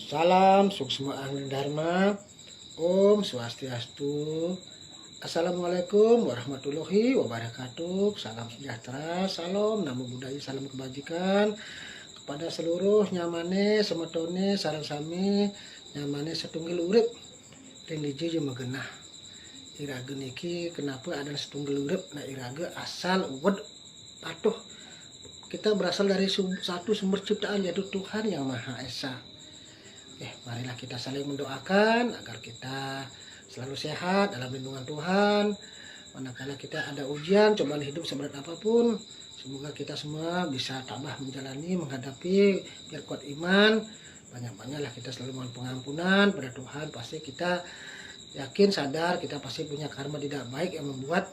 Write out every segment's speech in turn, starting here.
Salam Suksma Ahli Dharma. Om Swastiastu. Assalamualaikum warahmatullahi wabarakatuh. Salam sejahtera, salam namo buddhaya, salam kebajikan kepada seluruh nyamane semetone sareng sami nyamane setunggal urip ring diji megenah. Iraga niki kenapa ada setunggal urip? Nah iraga asal uwed patuh. Kita berasal dari satu sumber ciptaan yaitu Tuhan Yang Maha Esa. Marilah kita saling mendoakan agar kita selalu sehat dalam lindungan Tuhan. Manakala kita ada ujian, cobaan hidup seberat apapun, semoga kita semua bisa tabah menjalani, menghadapi, biar kuat iman. Banyak-banyaklah kita selalu mohon pengampunan pada Tuhan. Pasti kita yakin, sadar, kita pasti punya karma tidak baik yang membuat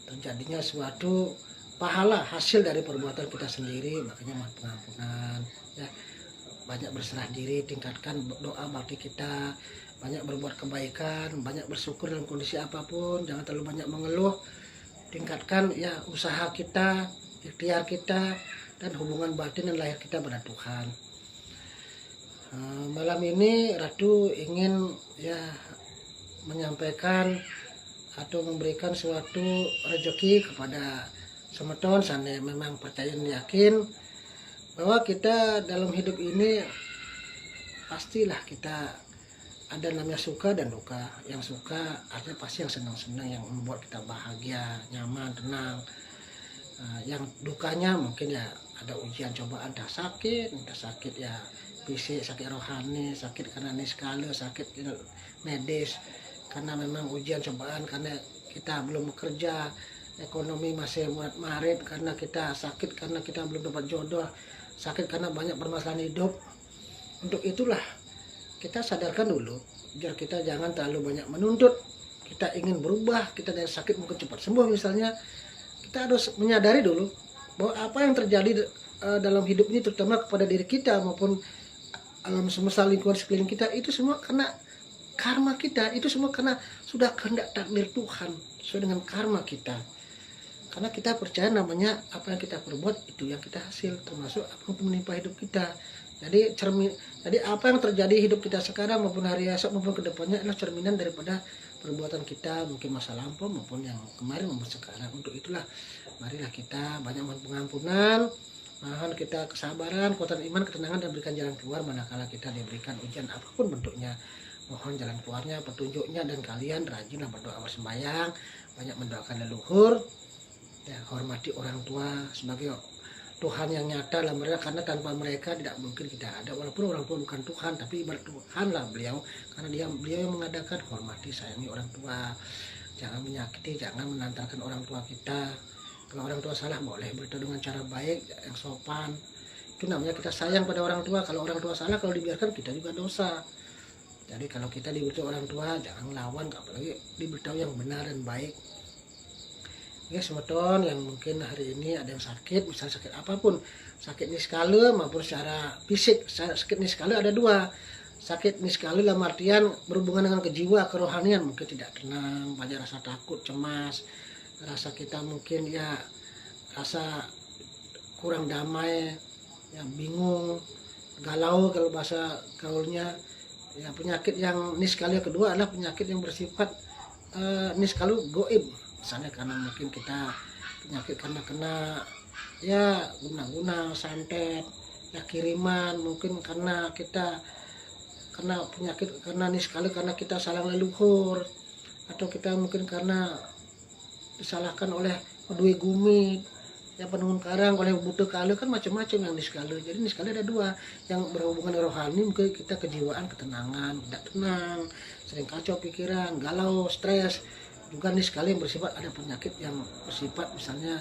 terjadinya suatu pahala hasil dari perbuatan kita sendiri. Makanya mohon pengampunan ya. Banyak berserah diri, tingkatkan doa bakti kita, banyak berbuat kebaikan, banyak bersyukur dalam kondisi apapun, jangan terlalu banyak mengeluh. Tingkatkan ya usaha kita, ikhtiar kita, dan hubungan batin dan lahir kita pada Tuhan. Malam ini Ratu ingin ya menyampaikan atau memberikan suatu rezeki kepada semeton sana memang percaya dan yakin bahwa kita dalam hidup ini pastilah kita ada namanya suka dan duka. Yang suka artinya pasti yang senang-senang, yang membuat kita bahagia, nyaman, tenang. Yang dukanya mungkin ya ada ujian, cobaan, entah sakit ya fisik, sakit rohani, sakit karena niskala, sakit medis, karena memang ujian cobaan karena kita belum bekerja, ekonomi masih marit, karena kita sakit karena kita belum dapat jodoh, sakit karena banyak permasalahan hidup. Untuk itulah kita sadarkan dulu, biar kita jangan terlalu banyak menuntut. Kita ingin berubah, kita dari sakit mungkin cepat sembuh misalnya. Kita harus menyadari dulu bahwa apa yang terjadi dalam hidup ini, terutama kepada diri kita maupun alam semesta lingkungan sekeliling kita, itu semua karena karma kita, itu semua karena sudah kehendak takdir Tuhan sesuai dengan karma kita. Karena kita percaya namanya apa yang kita perbuat itu yang kita hasil, termasuk apa yang menimpa hidup kita. Jadi apa yang terjadi hidup kita sekarang maupun hari esok maupun kedepannya adalah cerminan daripada perbuatan kita, mungkin masa lampau maupun yang kemarin maupun sekarang. Untuk itulah marilah kita banyak mohon pengampunan, mohon kita kesabaran, kekuatan iman, ketenangan, dan berikan jalan keluar manakala kita diberikan ujian apapun bentuknya. Mohon jalan keluarnya, petunjuknya, dan kalian rajinlah berdoa bersembahyang, banyak mendoakan leluhur. Ya, hormati orang tua sebagai Tuhan yang nyata dalam mereka, karena tanpa mereka tidak mungkin kita ada. Walaupun orang tua bukan Tuhan, tapi ibarat Tuhan lah beliau, karena beliau yang mengadakan. Hormati, sayangi orang tua, jangan menyakiti, jangan menantarkan orang tua kita. Kalau orang tua salah boleh beritahu dengan cara baik yang sopan, itu namanya kita sayang pada orang tua. Kalau orang tua salah, kalau dibiarkan kita juga dosa. Jadi kalau kita diberitahu orang tua jangan lawan, apalagi diberitahu yang benar dan baik. Ya semeton yang mungkin hari ini ada yang sakit, misalnya sakit apapun, sakit niskala maupun secara fisik. Sakit niskala ada dua, sakit niskala dalam artian berhubungan dengan kejiwa, kerohanian, mungkin tidak tenang, banyak rasa takut, cemas, rasa kita mungkin ya rasa kurang damai, ya bingung, galau kalau bahasa gaulnya. Ya penyakit yang niskala kedua adalah penyakit yang bersifat niskala goib. Misalnya karena mungkin kita penyakit karena kena ya guna-guna, santet, ya kiriman, mungkin karena kita kena penyakit karena niskala karena kita salah leluhur, atau kita mungkin karena disalahkan oleh Dwi Gumi, ya penunggun karang, oleh buta kala, kan macam-macam yang niskala. Jadi niskala ada dua, yang berhubungan dengan rohani, mungkin kita kejiwaan, ketenangan, tidak tenang, sering kacau pikiran, galau, stres. Juga niskala yang bersifat ada penyakit yang bersifat misalnya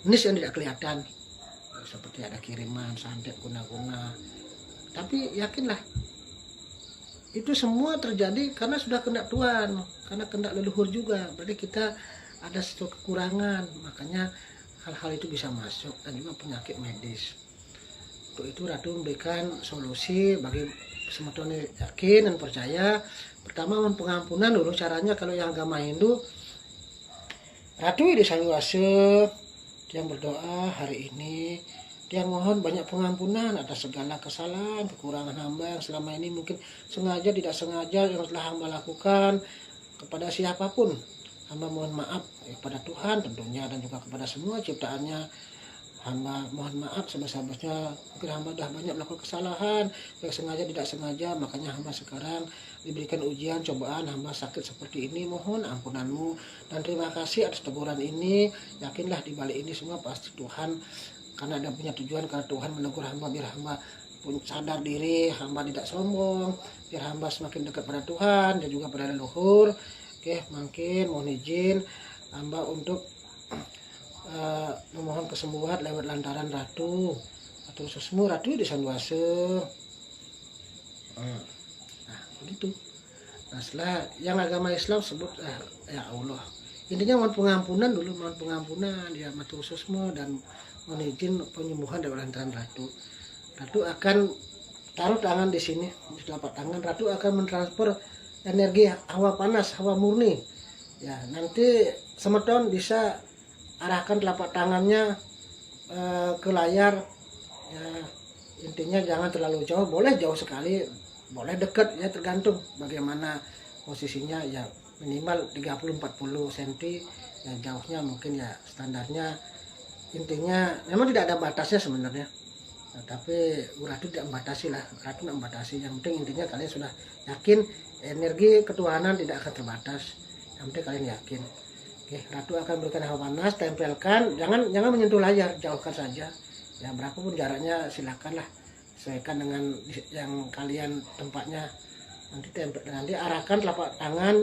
nis yang tidak kelihatan, seperti ada kiriman, santet, guna-guna. Tapi yakinlah itu semua terjadi karena sudah kehendak Tuhan, karena kehendak leluhur juga. Berarti kita ada satu kekurangan, makanya hal-hal itu bisa masuk, dan juga penyakit medis. Untuk itu Ratu memberikan solusi bagi semeton yakin dan percaya. Pertama mohon pengampunan dulu. Caranya kalau yang agama Hindu, Ratu di Sangguase yang berdoa hari ini dia mohon banyak pengampunan atas segala kesalahan, kekurangan hamba yang selama ini mungkin sengaja tidak sengaja yang telah hamba lakukan kepada siapapun. Hamba mohon maaf kepada Tuhan tentunya dan juga kepada semua ciptaannya. Hamba mohon maaf sebesar-besarnya, mungkin hamba dah banyak melakukan kesalahan yang sengaja tidak sengaja, makanya hamba sekarang diberikan ujian cobaan, hamba sakit seperti ini, mohon ampunanmu dan terima kasih atas teguran ini. Yakinlah di balik ini semua pasti Tuhan, karena ada punya tujuan, karena Tuhan menegur hamba biar hamba pun sadar diri, hamba tidak sombong, biar hamba semakin dekat pada Tuhan dan juga pada leluhur. Oke, mungkin mohon izin hamba untuk memohon kesembuhan lewat lantaran Ratu atau susmu Ratu di Sanduase. Nah begitu. Nah setelah yang agama Islam sebut ya Allah, intinya mohon pengampunan dulu, mohon pengampunan ya matur susmu dan mohon izin penyembuhan lewat lantaran Ratu. Ratu akan taruh tangan di sini di telapak tangan. Ratu akan mentransfer energi hawa panas, hawa murni. Ya nanti semeton bisa arahkan telapak tangannya ke layar. Ya, intinya jangan terlalu jauh, boleh jauh sekali, boleh dekat, ya tergantung bagaimana posisinya. Ya minimal 30-40 cm, ya jauhnya mungkin ya standarnya. Intinya memang tidak ada batasnya sebenarnya, nah, tapi Ratu tidak membatasi lah, Ratu tidak membatasi. Yang penting intinya kalian sudah yakin energi ketuhanan tidak akan terbatas, yang penting kalian yakin. Oke, Ratu akan berikan hawa panas, tempelkan, jangan menyentuh layar, jauhkan saja. Ya berapapun jaraknya silakanlah, sesuaikan dengan yang kalian tempatnya. Nanti tempel, nanti arahkan telapak tangan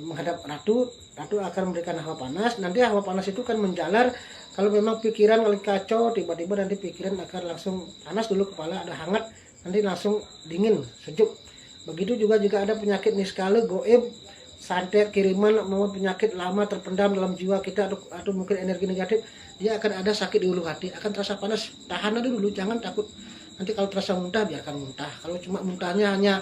menghadap Ratu. Ratu akan memberikan hawa panas. Nanti hawa panas itu kan menjalar. Kalau memang pikiran lagi kacau, tiba-tiba nanti pikiran akan langsung panas dulu, kepala ada hangat, nanti langsung dingin, sejuk. Begitu juga jika ada penyakit niskala, goib, santet, kiriman, mau penyakit lama terpendam dalam jiwa kita atau mungkin energi negatif, dia akan ada sakit di ulu hati, akan terasa panas. Tahan aja dulu, jangan takut. Nanti kalau terasa muntah biarkan muntah. Kalau cuma muntahnya hanya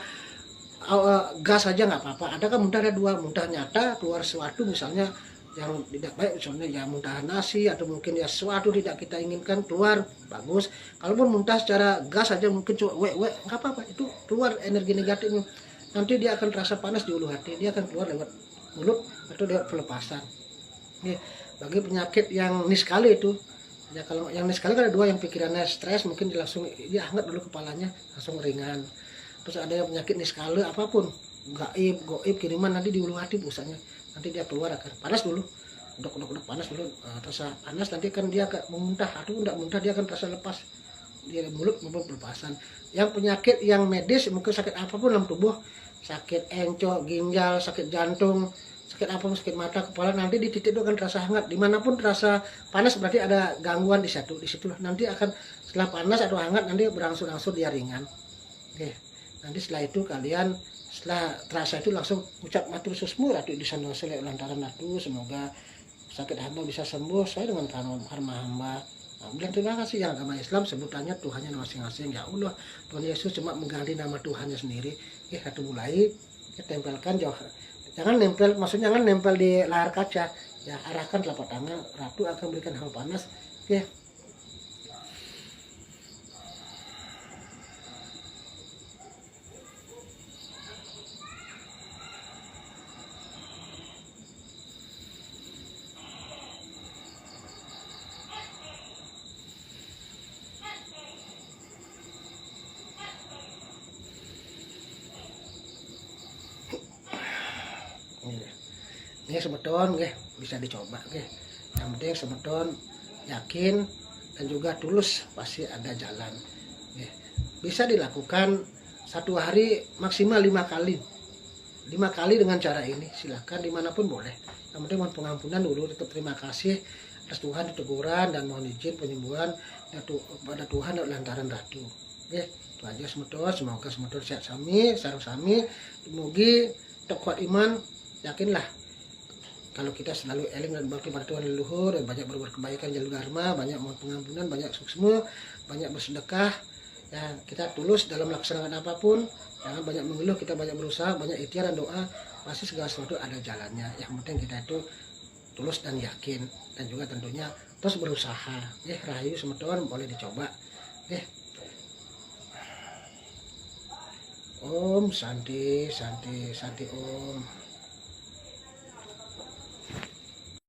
gas saja nggak apa-apa. Ada kan muntah, ada dua, muntah nyata keluar sesuatu misalnya yang tidak baik, misalnya ya muntah nasi atau mungkin ya sesuatu tidak kita inginkan keluar, bagus. Kalaupun muntah secara gas saja mungkin cuma nggak apa-apa, itu keluar energi negatifnya. Nanti dia akan terasa panas di ulu hati, dia akan keluar lewat mulut atau lewat pelepasan. Nih, bagi penyakit yang niskala itu, ya kalau yang niskala kan ada dua, yang pikirannya stres mungkin dia hangat dulu kepalanya, langsung ringan. Terus ada yang penyakit niskala apapun, gaib, goib, kiriman, nanti di ulu hati pusatnya, nanti dia keluar akan panas dulu, dok panas dulu, terasa panas, nanti kan dia memuntah atau tidak muntah, dia akan terasa lepas di mulut maupun pelepasan. Yang penyakit yang medis mungkin sakit apapun dalam tubuh, sakit encok, ginjal, sakit jantung, sakit apapun, sakit mata, kepala, nanti di titik itu akan terasa hangat. Dimanapun terasa panas berarti ada gangguan di situlah. Nanti akan setelah panas atau hangat nanti berangsur-angsur dia ringan. Oke, nanti setelah itu kalian setelah terasa itu langsung ucap matur susmu Ratu di Sanduase lantaran Ratu, semoga sakit hamba bisa sembuh saya dengan karma hamba. Bilang terima kasih. Yang agama Islam sebutannya Tuhannya masing-masing, ya Allah, Tuhan Yesus cuma mengganti nama Tuhannya sendiri. Ratu mulai tempelkan jauh, jangan nempel, maksudnya jangan nempel di layar kaca, ya arahkan telapak tangan. Ratu akan berikan hawa panas. Oke, ini semeton bisa dicoba. Yang penting semeton yakin dan juga tulus, pasti ada jalan. Bisa dilakukan satu hari maksimal 5 kali. 5 kali dengan cara ini, silahkan dimanapun boleh. Yang penting mohon pengampunan dulu, tetap terima kasih atas Tuhan teguran dan mohon izin penyembuhan pada Tuhan lantaran Ratu. Itu aja semeton. Semoga semeton sehat sami, sareng sami, mugi kuat iman. Yakinlah kalau kita selalu eling dan berbakti pada Tuhan leluhur, dan banyak berbuat kebaikan jalur dharma, banyak mohon pengampunan, banyak suksma, banyak bersedekah, ya kita tulus dalam melaksanakan apapun, jangan banyak mengeluh, kita banyak berusaha, banyak ikhtiar dan doa, pasti segala sesuatu ada jalannya. Yang penting kita itu tulus dan yakin, dan juga tentunya terus berusaha. Rahayu semeton boleh dicoba. Om Santi Santi Santi Om.